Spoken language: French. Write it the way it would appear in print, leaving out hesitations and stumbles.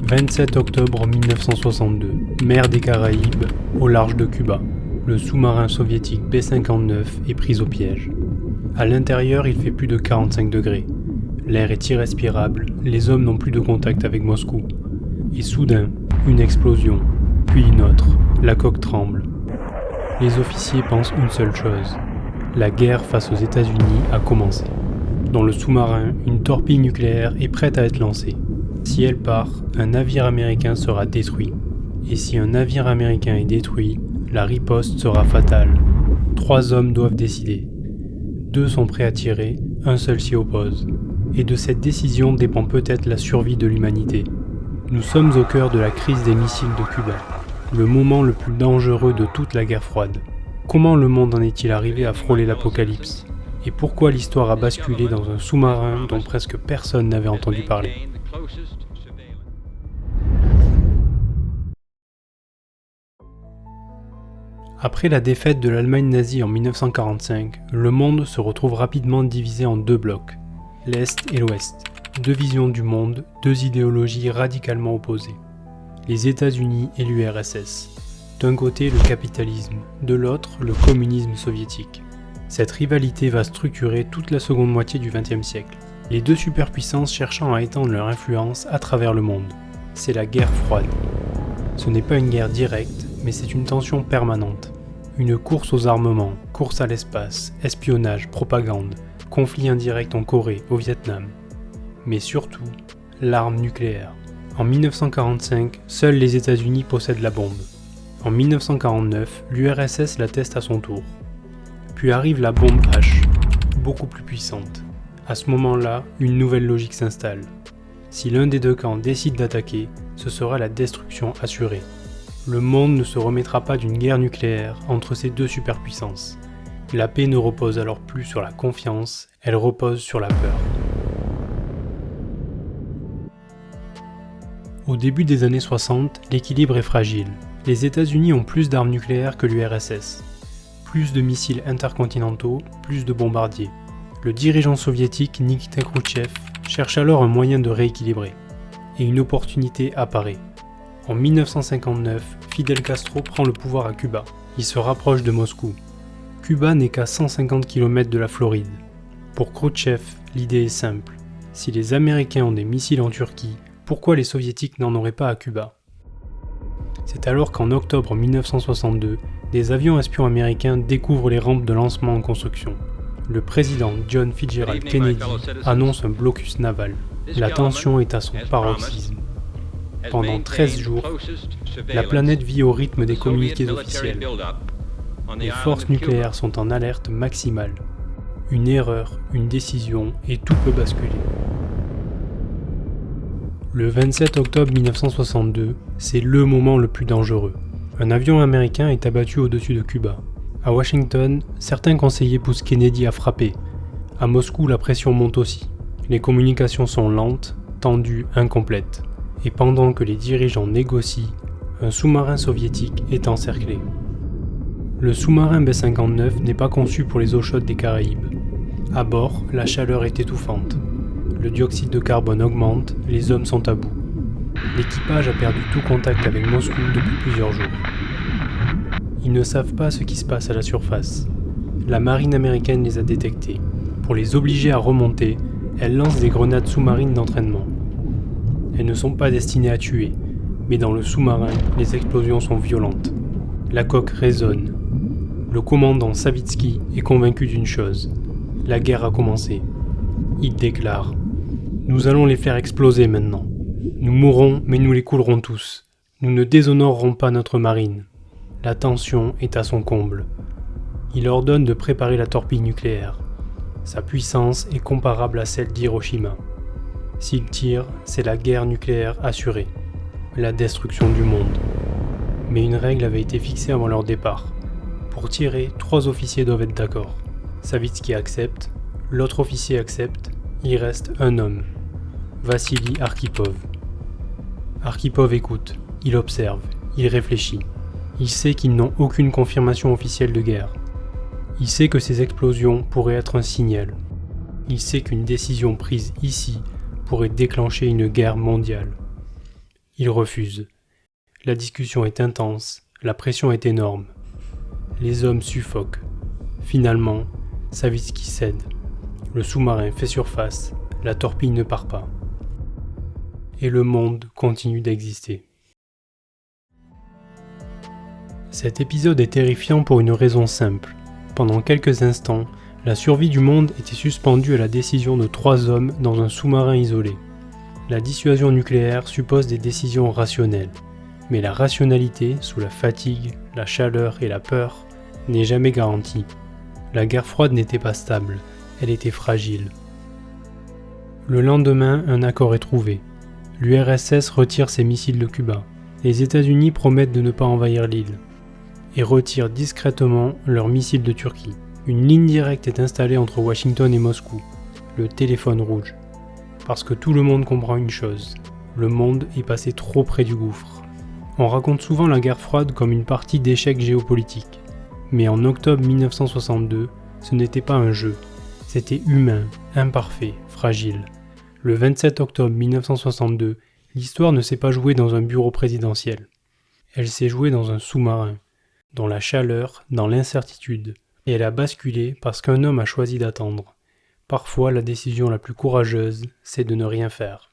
27 octobre 1962, mer des Caraïbes, au large de Cuba. Le sous-marin soviétique B-59 est pris au piège. À l'intérieur, il fait plus de 45 degrés. L'air est irrespirable, les hommes n'ont plus de contact avec Moscou. Et soudain, une explosion, puis une autre, la coque tremble. Les officiers pensent une seule chose. La guerre face aux États-Unis a commencé. Dans le sous-marin, une torpille nucléaire est prête à être lancée. Si elle part, un navire américain sera détruit. Et si un navire américain est détruit, la riposte sera fatale. 3 hommes doivent décider. 2 sont prêts à tirer, un seul s'y oppose. Et de cette décision dépend peut-être la survie de l'humanité. Nous sommes au cœur de la crise des missiles de Cuba, le moment le plus dangereux de toute la guerre froide. Comment le monde en est-il arrivé à frôler l'apocalypse ? Et pourquoi l'histoire a basculé dans un sous-marin dont presque personne n'avait entendu parler ? Après la défaite de l'Allemagne nazie en 1945, le monde se retrouve rapidement divisé en 2 blocs, l'Est et l'Ouest, 2 visions du monde, 2 idéologies radicalement opposées. Les États-Unis et l'URSS. D'un côté le capitalisme, de l'autre le communisme soviétique. Cette rivalité va structurer toute la seconde moitié du XXe siècle, les 2 superpuissances cherchant à étendre leur influence à travers le monde. C'est la guerre froide. Ce n'est pas une guerre directe, mais c'est une tension permanente. Une course aux armements, course à l'espace, espionnage, propagande, conflit indirect en Corée, au Vietnam. Mais surtout, l'arme nucléaire. En 1945, seuls les États-Unis possèdent la bombe. En 1949, l'URSS la teste à son tour. Puis arrive la bombe H, beaucoup plus puissante. À ce moment-là, une nouvelle logique s'installe. Si l'un des 2 camps décide d'attaquer, ce sera la destruction assurée. Le monde ne se remettra pas d'une guerre nucléaire entre ces 2 superpuissances. La paix ne repose alors plus sur la confiance, elle repose sur la peur. Au début des années 60, l'équilibre est fragile. Les États-Unis ont plus d'armes nucléaires que l'URSS. Plus de missiles intercontinentaux, plus de bombardiers. Le dirigeant soviétique Nikita Khrouchtchev cherche alors un moyen de rééquilibrer. Et une opportunité apparaît. En 1959, Fidel Castro prend le pouvoir à Cuba. Il se rapproche de Moscou. Cuba n'est qu'à 150 km de la Floride. Pour Khrouchtchev, l'idée est simple. Si les Américains ont des missiles en Turquie, pourquoi les Soviétiques n'en auraient pas à Cuba ? C'est alors qu'en octobre 1962, des avions espions américains découvrent les rampes de lancement en construction. Le président John Fitzgerald Kennedy annonce un blocus naval. La tension est à son paroxysme. Pendant 13 jours, la planète vit au rythme des communiqués officiels. Les forces nucléaires sont en alerte maximale. Une erreur, une décision, et tout peut basculer. Le 27 octobre 1962, c'est le moment le plus dangereux. Un avion américain est abattu au-dessus de Cuba. À Washington, certains conseillers poussent Kennedy à frapper. À Moscou, la pression monte aussi. Les communications sont lentes, tendues, incomplètes. Et pendant que les dirigeants négocient, un sous-marin soviétique est encerclé. Le sous-marin B-59 n'est pas conçu pour les eaux chaudes des Caraïbes. À bord, la chaleur est étouffante. Le dioxyde de carbone augmente, les hommes sont à bout. L'équipage a perdu tout contact avec Moscou depuis plusieurs jours. Ils ne savent pas ce qui se passe à la surface. La marine américaine les a détectés. Pour les obliger à remonter, elle lance des grenades sous-marines d'entraînement. Elles ne sont pas destinées à tuer, mais dans le sous-marin, les explosions sont violentes. La coque résonne. Le commandant Savitsky est convaincu d'une chose. La guerre a commencé. Il déclare « Nous allons les faire exploser maintenant. Nous mourrons, mais nous les coulerons tous. Nous ne déshonorerons pas notre marine. » La tension est à son comble. Il ordonne de préparer la torpille nucléaire. Sa puissance est comparable à celle d'Hiroshima. S'il tire, c'est la guerre nucléaire assurée, la destruction du monde. Mais une règle avait été fixée avant leur départ. Pour tirer, 3 officiers doivent être d'accord. Savitsky accepte, l'autre officier accepte, il reste un homme, Vassili Arkhipov. Arkhipov écoute, il observe, il réfléchit. Il sait qu'ils n'ont aucune confirmation officielle de guerre. Il sait que ces explosions pourraient être un signal. Il sait qu'une décision prise ici pourrait déclencher une guerre mondiale. Il refuse. La discussion est intense, la pression est énorme. Les hommes suffoquent. Finalement, Savitsky cède. Le sous-marin fait surface, la torpille ne part pas. Et le monde continue d'exister. Cet épisode est terrifiant pour une raison simple. Pendant quelques instants, la survie du monde était suspendue à la décision de 3 hommes dans un sous-marin isolé. La dissuasion nucléaire suppose des décisions rationnelles. Mais la rationalité, sous la fatigue, la chaleur et la peur, n'est jamais garantie. La guerre froide n'était pas stable, elle était fragile. Le lendemain, un accord est trouvé. L'URSS retire ses missiles de Cuba. Les États-Unis promettent de ne pas envahir l'île et retirent discrètement leurs missiles de Turquie. Une ligne directe est installée entre Washington et Moscou, le téléphone rouge. Parce que tout le monde comprend une chose, le monde est passé trop près du gouffre. On raconte souvent la guerre froide comme une partie d'échecs géopolitiques. Mais en octobre 1962, ce n'était pas un jeu. C'était humain, imparfait, fragile. Le 27 octobre 1962, l'histoire ne s'est pas jouée dans un bureau présidentiel. Elle s'est jouée dans un sous-marin, dans la chaleur, dans l'incertitude. Et elle a basculé parce qu'un homme a choisi d'attendre. Parfois, la décision la plus courageuse, c'est de ne rien faire.